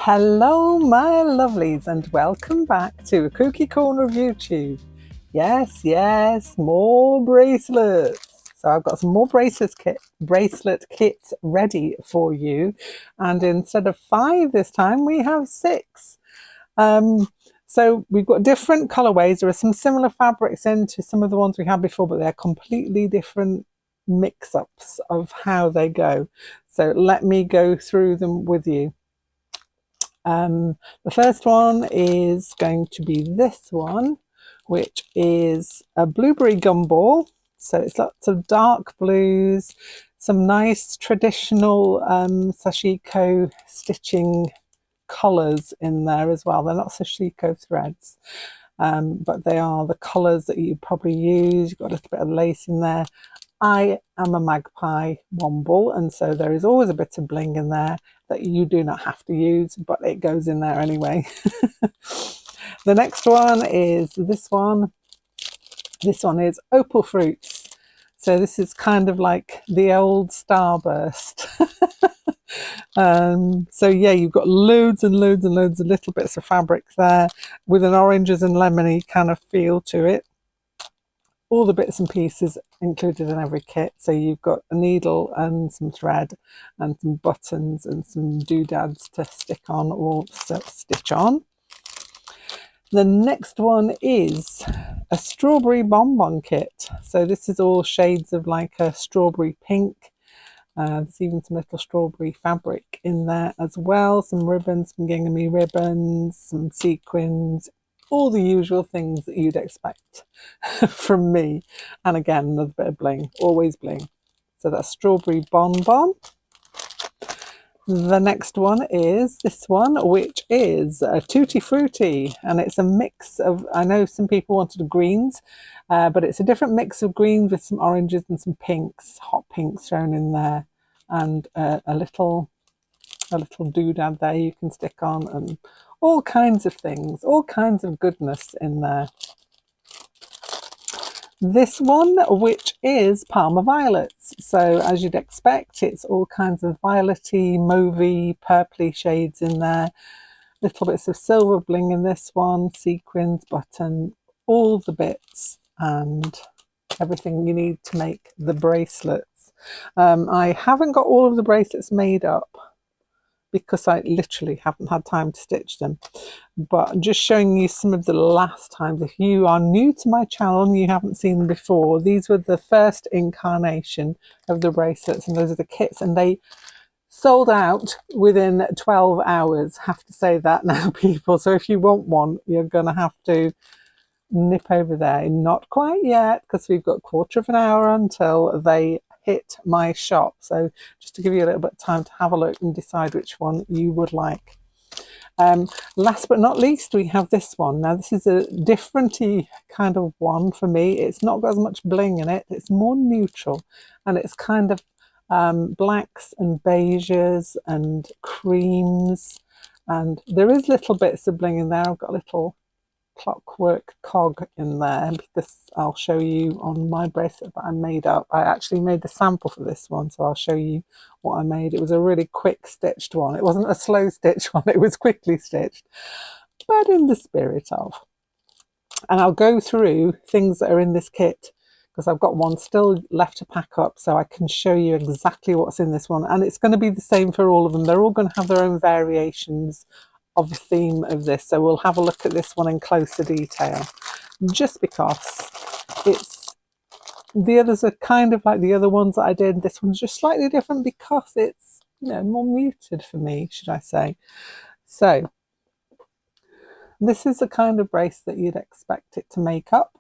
Hello my lovelies and welcome back to a Kooky Corner of YouTube. Yes, more bracelets. So I've got some more bracelet kits ready for you, and instead of 5 this time we have 6. So we've got different colorways. There are some similar fabrics in to some of the ones we had before, but they're completely different mix-ups of how they go. So let me go through them with you. The first one is going to be this one, which is a blueberry gumball. So it's lots of dark blues, some nice traditional sashiko stitching colours in there as well. They're not sashiko threads, but they are the colours that you probably use. You've got a little bit of lace in there. I am a magpie womble, and so there is always a bit of bling in there that you do not have to use, but it goes in there anyway. The next one is this one. This one is Opal fruits. So this is kind of like the old starburst. So yeah, you've got loads and loads and loads of little bits of fabric there with an oranges and lemony kind of feel to it. All the bits and pieces included in every kit. So you've got a needle and some thread and some buttons and some doodads to stick on or stitch on. The next one is a strawberry bonbon kit. So this is all shades of like a strawberry pink. There's even some little strawberry fabric in there as well. Some ribbons, some gingham ribbons, some sequins, all the usual things that you'd expect from me. And again, another bit of bling, always bling. So that's strawberry bonbon. The next one is this one, which is a Tutti Frutti, and it's a mix of, I know some people wanted greens, but it's a different mix of greens with some oranges and some pinks, hot pinks thrown in there, and a little doodad there you can stick on, and all kinds of things, all kinds of goodness in there. This one, which is Parma violets. So as you'd expect, it's all kinds of violety, mauvey, purpley shades in there. Little bits of silver bling in this one, sequins, button, all the bits and everything you need to make the bracelets. I haven't got all of the bracelets made up because I literally haven't had time to stitch them, but I'm just showing you some of the last times. If you are new to my channel and you haven't seen them before, these were the first incarnation of the bracelets, and those are the kits, and they sold out within 12 hours. Have to say that now, people. So if you want one, you're gonna have to nip over there. Not quite yet, because we've got a quarter of an hour until they hit my shop. So just to give you a little bit of time to have a look and decide which one you would like. Last but not least, we have this one. Now this is a differenty kind of one for me. It's not got as much bling in it. It's more neutral, and it's kind of blacks and beiges and creams, and there is little bits of bling in there. I've got a little clockwork cog in there because I'll show you on my bracelet that I made up. I actually made the sample for this one, so I'll show you what I made. It was a really quick stitched one. It wasn't a slow stitch one, it was quickly stitched, but in the spirit of. And I'll go through things that are in this kit because I've got one still left to pack up, so I can show you exactly what's in this one, and it's going to be the same for all of them. They're all going to have their own variations of the theme of this, so we'll have a look at this one in closer detail, just because it's, the others are kind of like the other ones that I did. This one's just slightly different because it's, you know, more muted for me, should I say. So this is the kind of brace that you'd expect it to make up.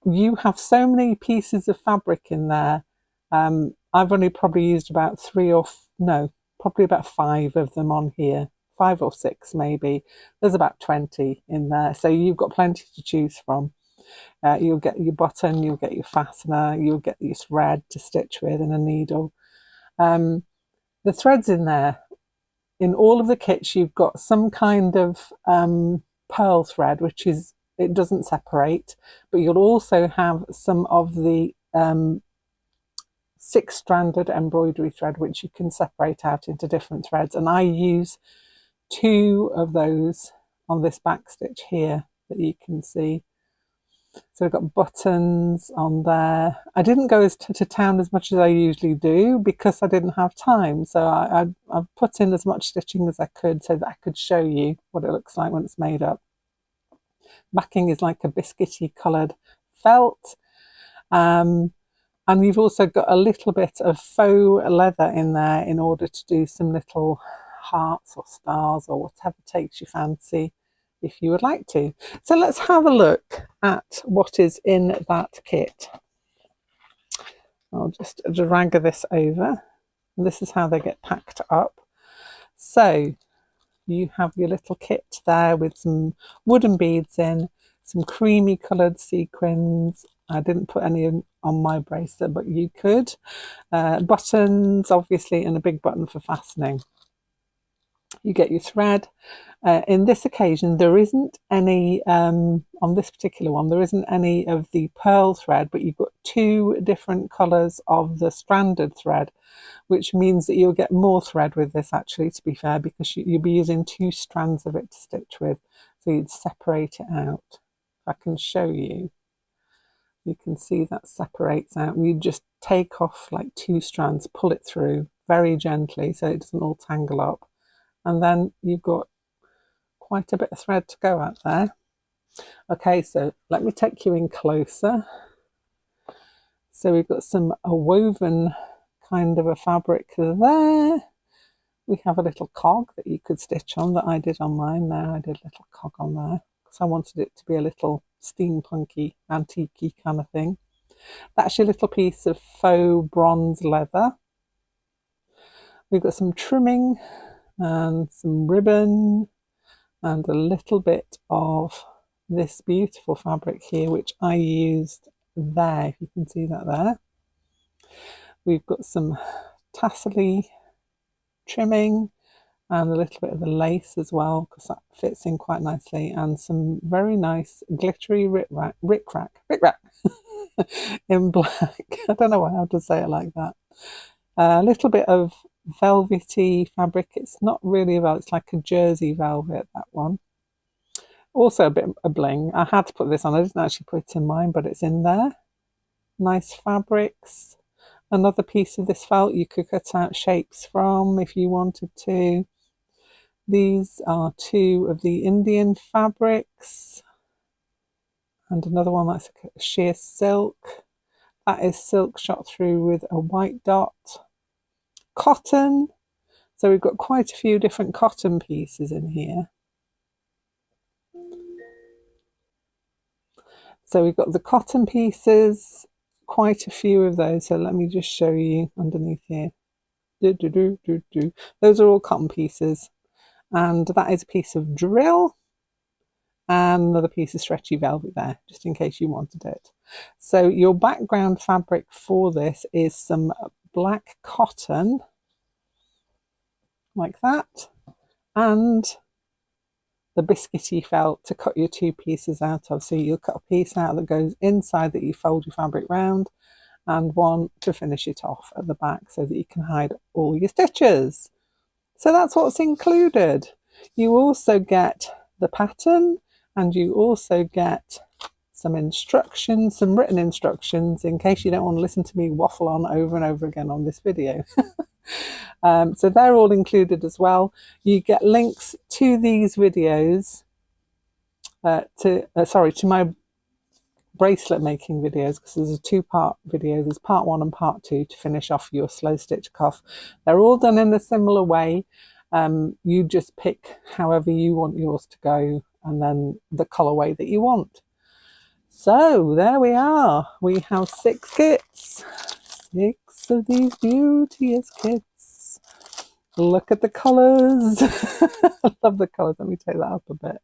You have so many pieces of fabric in there. I've only probably used about probably about 5 of them on here. 5 or 6 maybe. There's about 20 in there, so you've got plenty to choose from. You'll get your button, you'll get your fastener, you'll get your thread to stitch with, and a needle. The threads in there, in all of the kits, you've got some kind of pearl thread, which is, it doesn't separate, but you'll also have some of the 6-stranded embroidery thread, which you can separate out into different threads, and I use 2 of those on this back stitch here that you can see. So we've got buttons on there. I didn't go to town as much as I usually do because I didn't have time. So I put in as much stitching as I could so that I could show you what it looks like when it's made up. Backing is like a biscuity coloured felt. And you've also got a little bit of faux leather in there in order to do some little hearts or stars or whatever takes your fancy, if you would like to. So let's have a look at what is in that kit. I'll just drag this over. This is how they get packed up. So you have your little kit there with some wooden beads in, some creamy coloured sequins. I didn't put any on my bracelet, but you could. Buttons, obviously, and a big button for fastening. You get your thread. In this occasion, there isn't any, on this particular one, there isn't any of the pearl thread, but you've got 2 different colours of the stranded thread, which means that you'll get more thread with this, actually, to be fair, because you'll be using 2 strands of it to stitch with. So you'd separate it out. If I can show you, you can see that separates out. And you just take off like 2 strands, pull it through very gently so it doesn't all tangle up. And then you've got quite a bit of thread to go at there. Okay, so let me take you in closer. So we've got a woven kind of a fabric there. We have a little cog that you could stitch on that I did on mine there. I did a little cog on there because I wanted it to be a little steampunky, antique-y kind of thing. That's your little piece of faux bronze leather. We've got some trimming and some ribbon and a little bit of this beautiful fabric here, which I used there, if you can see that there. We've got some tassel-y trimming and a little bit of the lace as well, because that fits in quite nicely, and some very nice glittery rick-rack in black. I don't know how to say it like that. A little bit of velvety fabric. It's not really a velvet, it's like a jersey velvet, that one. Also a bit of bling. I had to put this on. I didn't actually put it in mine, but it's in there. Nice fabrics. Another piece of this felt you could cut out shapes from if you wanted to. These are 2 of the Indian fabrics. And another one that's sheer silk. That is silk shot through with a white dot. Cotton. So we've got quite a few different cotton pieces in here. So we've got the cotton pieces, quite a few of those. So let me just show you underneath here. Those are all cotton pieces. And that is a piece of drill and another piece of stretchy velvet there, just in case you wanted it. So your background fabric for this is some black cotton, like that, and the biscuity felt to cut your 2 pieces out of. So you'll cut a piece out that goes inside that you fold your fabric round, and one to finish it off at the back so that you can hide all your stitches. So that's what's included. You also get the pattern, and you also get some instructions, some written instructions, in case you don't want to listen to me waffle on over and over again on this video. So they're all included as well. You get links to these videos, to my bracelet making videos, because there's a 2-part video. There's part 1 and part 2 to finish off your slow stitch cuff. They're all done in a similar way. You just pick however you want yours to go, and then the colorway that you want. So there we are. We have 6 kits. 6 of these beauteous kits. Look at the colours. I love the colours. Let me take that up a bit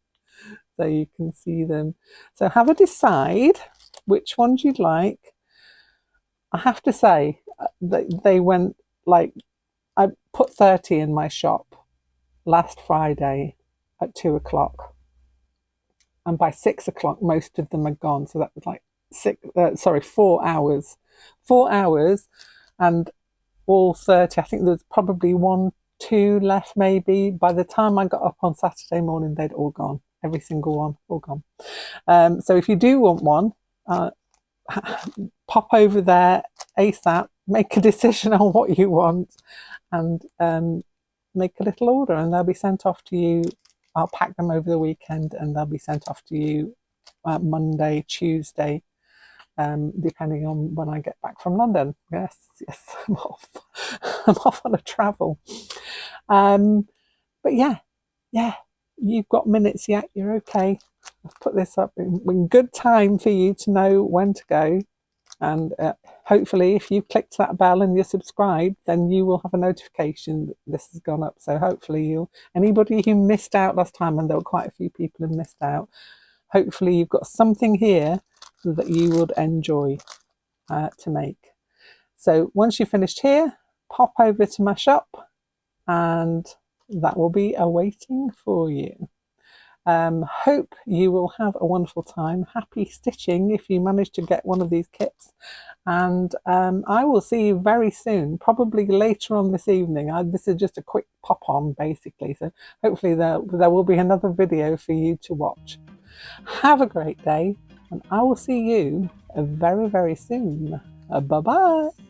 so you can see them. So have a decide which ones you'd like. I have to say, they went like, I put 30 in my shop last Friday at 2 o'clock. And by 6 o'clock, most of them are gone. So that was like 4 hours. 4 hours, and all 30. I think there's probably 1, 2 left maybe. By the time I got up on Saturday morning, they'd all gone. Every single one, all gone. So if you do want one, pop over there ASAP, make a decision on what you want, and make a little order, and they'll be sent off to you. I'll pack them over the weekend, and they'll be sent off to you Monday, Tuesday, depending on when I get back from London. Yes, I'm off. I'm off on a travel. But yeah, you've got minutes yet. You're okay. I've put this up in good time for you to know when to go. And hopefully, if you clicked that bell and you're subscribed, then you will have a notification that this has gone up. So hopefully anybody who missed out last time, and there were quite a few people who missed out, hopefully you've got something here that you would enjoy to make. So once you've finished here, pop over to my shop, and that will be awaiting for you. Hope you will have a wonderful time. Happy stitching if you manage to get one of these kits. And I will see you very soon, probably later on this evening. This is just a quick pop on basically. So hopefully there will be another video for you to watch. Have a great day, and I will see you very, very soon. Bye-bye.